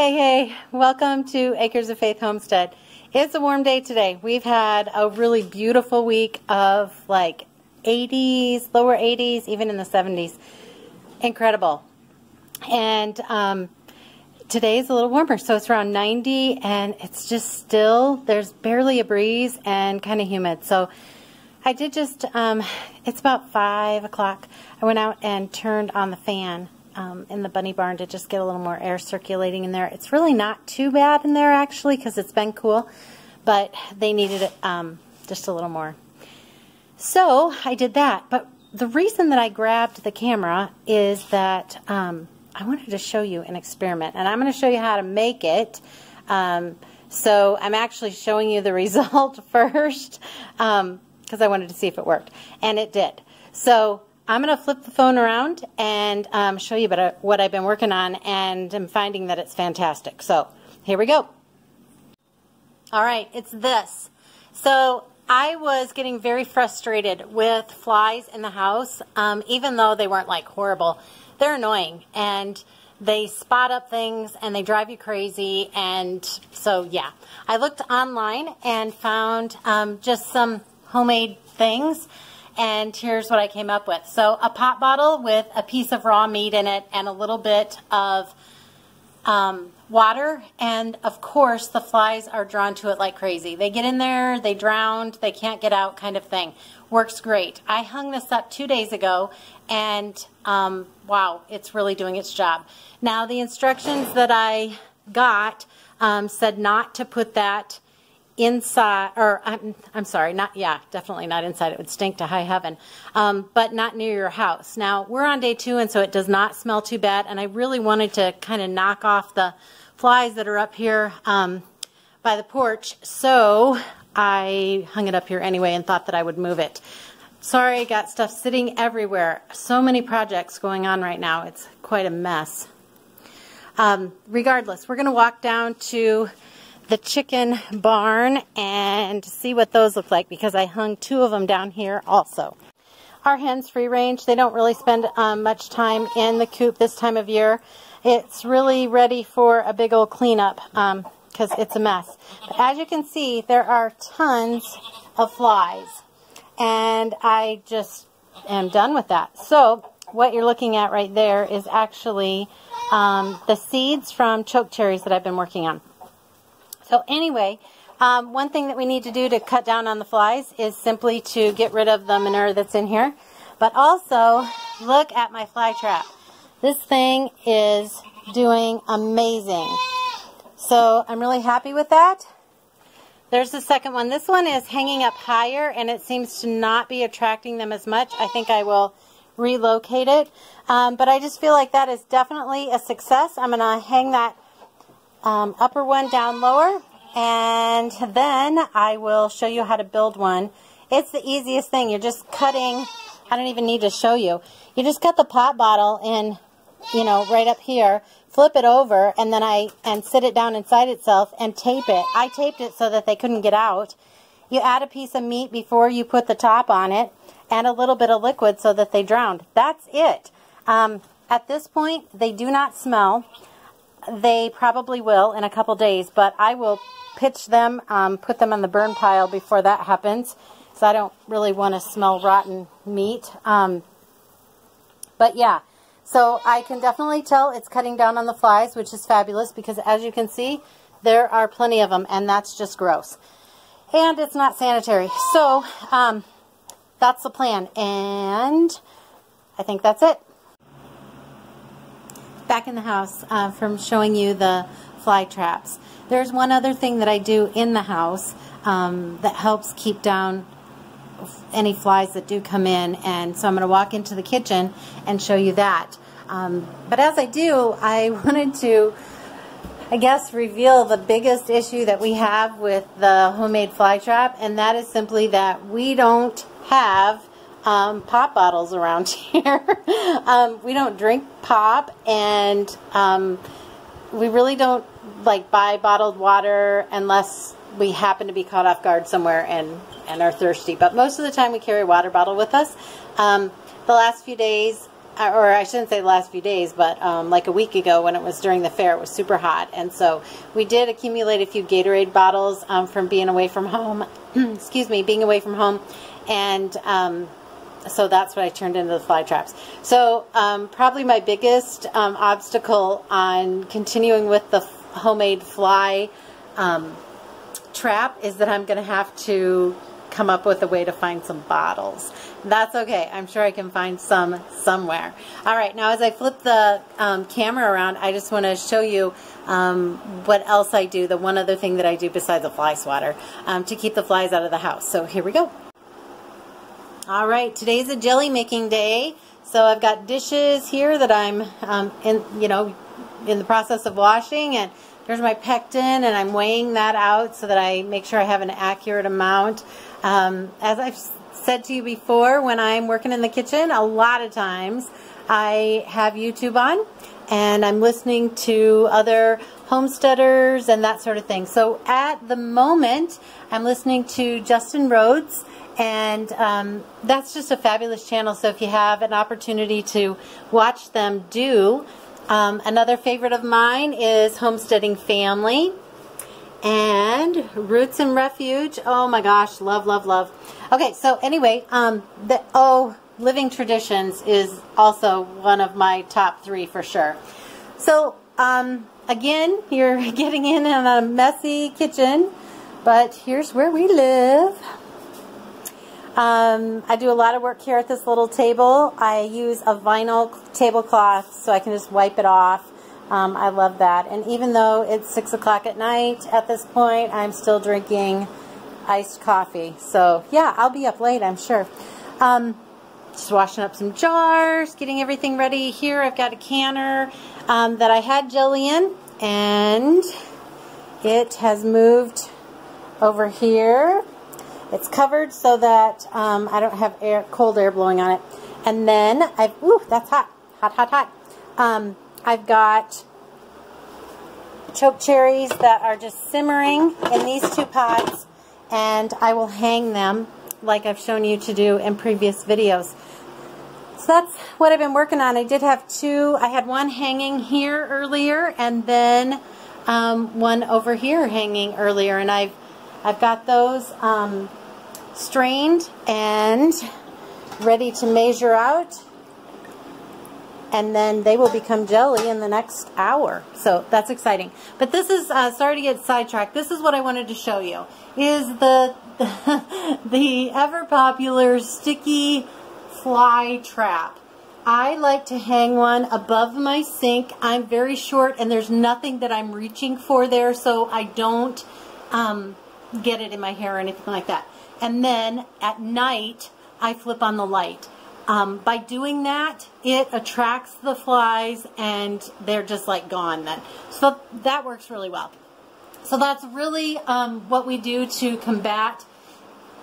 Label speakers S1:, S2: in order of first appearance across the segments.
S1: Hey, welcome to Acres of Faith Homestead. It's a warm day today. We've had a really beautiful week of like 80s, lower 80s, even in the 70s. Incredible. And today is a little warmer, so it's around 90 and it's just still, there's barely a breeze and kind of humid. So I did just, it's about 5 o'clock. I went out and turned on the fan in the bunny barn to just get a little more air circulating in there. It's really not too bad in there actually because it's been cool, but they needed it just a little more. So I did that, but the reason that I grabbed the camera is that I wanted to show you an experiment, and I'm going to show you how to make it. So I'm actually showing you the result first because I wanted to see if it worked, and it did. So I'm going to flip the phone around and show you what I've been working on, and I'm finding that it's fantastic. So here we go. All right, it's this. So I was getting very frustrated with flies in the house, even though they weren't like horrible. They're annoying, and they spot up things, and they drive you crazy, and so yeah. I looked online and found just some homemade things. And here's what I came up with. So a pop bottle with a piece of raw meat in it and a little bit of water. And of course the flies are drawn to it like crazy. They get in there, they drown, they can't get out kind of thing. Works great. I hung this up 2 days ago and wow, it's really doing its job. Now the instructions that I got said not to put that inside, or I'm sorry, definitely not inside. It would stink to high heaven, but not near your house. Now we're on day 2, and so it does not smell too bad, and I really wanted to kind of knock off the flies that are up here by the porch, so I hung it up here anyway and thought that I would move it. Sorry, I got stuff sitting everywhere. So many projects going on right now. It's quite a mess. Regardless, we're going to walk down to the chicken barn and see what those look like, because I hung 2 of them down here also. Our hens free range. They don't really spend much time in the coop this time of year. It's really ready for a big old cleanup because it's a mess. But as you can see, there are tons of flies, and I just am done with that. So what you're looking at right there is actually the seeds from choke cherries that I've been working on. So anyway, one thing that we need to do to cut down on the flies is simply to get rid of the manure that's in here. But also, look at my fly trap. This thing is doing amazing. So I'm really happy with that. There's the second one. This one is hanging up higher, and it seems to not be attracting them as much. I think I will relocate it. But I just feel like that is definitely a success. I'm going to hang that upper one down lower, and then I will show you how to build one. It's the easiest thing. You're just cutting, I don't even need to show you. You just cut the pop bottle in, you know, right up here, flip it over, and then sit it down inside itself and tape it. I taped it so that they couldn't get out. You add a piece of meat before you put the top on it, and a little bit of liquid so that they drowned. That's it. At this point, they do not smell. They probably will in a couple days, but I will pitch them, put them on the burn pile before that happens, so I don't really want to smell rotten meat. But yeah, so I can definitely tell it's cutting down on the flies, which is fabulous, because as you can see, there are plenty of them, and that's just gross. And it's not sanitary. So that's the plan, and I think that's it. Back in the house from showing you the fly traps. There's one other thing that I do in the house that helps keep down any flies that do come in, and so I'm going to walk into the kitchen and show you that. But as I do, I wanted to, I guess, reveal the biggest issue that we have with the homemade fly trap, and that is simply that we don't have pop bottles around here. We don't drink pop, and we really don't like buy bottled water unless we happen to be caught off guard somewhere and are thirsty. But most of the time we carry a water bottle with us. The last few days or I shouldn't say the last few days, but like a week ago when it was during the fair, it was super hot. And so we did accumulate a few Gatorade bottles from being away from home. Excuse me, being away from home. And so that's what I turned into the fly traps. So probably my biggest obstacle on continuing with the homemade fly trap is that I'm going to have to come up with a way to find some bottles. That's okay. I'm sure I can find some somewhere. All right, now as I flip the camera around, I just want to show you what else I do, the one other thing that I do besides the fly swatter to keep the flies out of the house. So here we go. All right, today's a jelly making day. So I've got dishes here that I'm in the process of washing, and there's my pectin, and I'm weighing that out so that I make sure I have an accurate amount. As I've said to you before, when I'm working in the kitchen, a lot of times I have YouTube on and I'm listening to other homesteaders and that sort of thing. So at the moment, I'm listening to Justin Rhodes, and that's just a fabulous channel. So if you have an opportunity to watch them do, another favorite of mine is Homesteading Family and Roots and Refuge. Oh my gosh, love, love, love. Okay, so anyway, Living Traditions is also one of my top 3 for sure. So again, you're getting in a messy kitchen, but here's where we live. I do a lot of work here at this little table. I use a vinyl tablecloth so I can just wipe it off. I love that. And even though it's 6 o'clock at night at this point, I'm still drinking iced coffee. So yeah, I'll be up late, I'm sure. Just washing up some jars, getting everything ready. Here I've got a canner that I had jelly in, and it has moved over here. It's covered so that I don't have cold air blowing on it. And then that's hot, hot, hot, hot. I've got choke cherries that are just simmering in these 2 pots, and I will hang them like I've shown you to do in previous videos. So that's what I've been working on. I did have 2. I had one hanging here earlier, and then one over here hanging earlier, and I've got those strained and ready to measure out, and then they will become jelly in the next hour. So that's exciting. But this is, sorry to get sidetracked, this is what I wanted to show you, is the ever popular sticky fly trap. I like to hang one above my sink. I'm very short and there's nothing that I'm reaching for there, so I don't get it in my hair or anything like that. And then at night, I flip on the light. By doing that, it attracts the flies and they're just like gone then. So that works really well. So that's really what we do to combat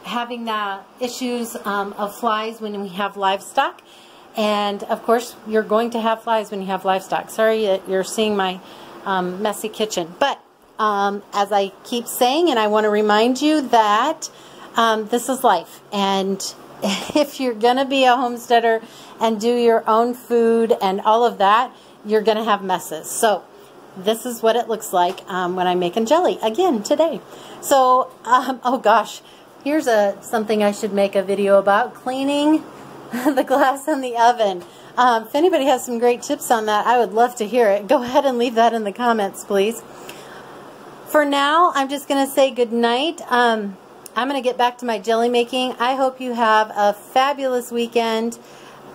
S1: having the issues of flies when we have livestock. And of course, you're going to have flies when you have livestock. Sorry you're seeing my messy kitchen. But as I keep saying, and I want to remind you that this is life, and if you're going to be a homesteader and do your own food and all of that, you're going to have messes. So this is what it looks like when I'm making jelly again today. So, oh gosh, here's something I should make a video about: cleaning the glass in the oven. If anybody has some great tips on that, I would love to hear it. Go ahead and leave that in the comments, please. For now, I'm just going to say good night. I'm going to get back to my jelly making. I hope you have a fabulous weekend.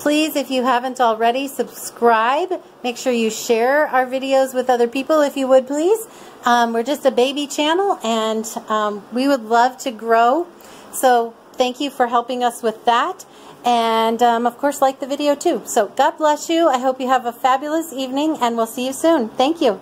S1: Please, if you haven't already, subscribe. Make sure you share our videos with other people, if you would, please. We're just a baby channel, and we would love to grow. So thank you for helping us with that. And, of course, like the video, too. So God bless you. I hope you have a fabulous evening, and we'll see you soon. Thank you.